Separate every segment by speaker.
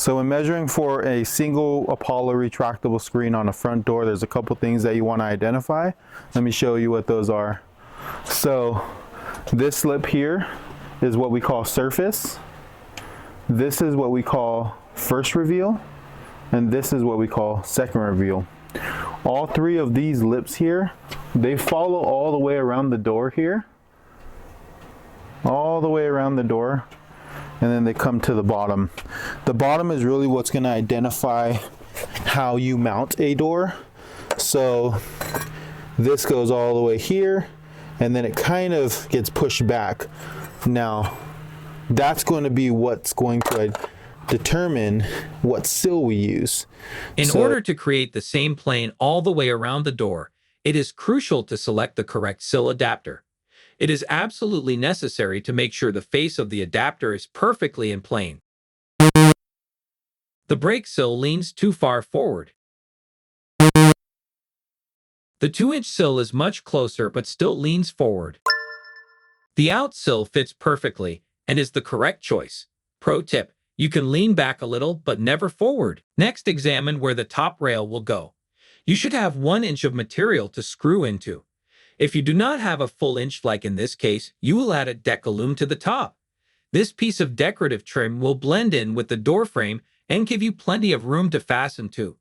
Speaker 1: So when measuring for a single Apollo retractable screen on a front door, there's a couple things that you want to identify. Let me show you what those are. So this lip here is what we call surface. This is what we call first reveal. And this is what we call second reveal. All three of these lips here, they follow all the way around the door here. All the way around the door. And then they come to the bottom. The bottom is really what's going to identify how you mount a door. So this goes all the way here, and then it kind of gets pushed back. Now, that's going to be what's going to determine what sill we use.
Speaker 2: In order to create the same plane all the way around the door, it is crucial to select the correct sill adapter. It is absolutely necessary to make sure the face of the adapter is perfectly in plane. The brake sill leans too far forward. The 2-inch sill is much closer but still leans forward. The out sill fits perfectly and is the correct choice. Pro tip: you can lean back a little but never forward. Next, examine where the top rail will go. You should have 1 inch of material to screw into. If you do not have a full inch, like in this case, you will add a decalume to the top. This piece of decorative trim will blend in with the door frame and give you plenty of room to fasten to.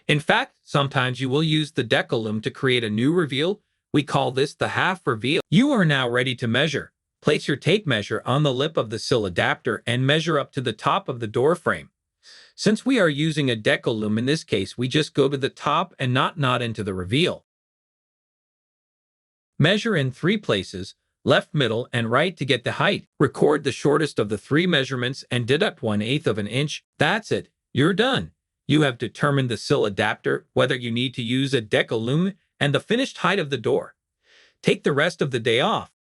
Speaker 2: In fact, sometimes you will use the decalume to create a new reveal. We call this the half reveal. You are now ready to measure. Place your tape measure on the lip of the sill adapter and measure up to the top of the door frame. Since we are using a decalume in this case, we just go to the top and not into the reveal. Measure in 3 places, left, middle, and right, to get the height. Record the shortest of the 3 measurements and deduct 1/8 of an inch. That's it. You're done. You have determined the sill adapter, whether you need to use a decalume, and the finished height of the door. Take the rest of the day off.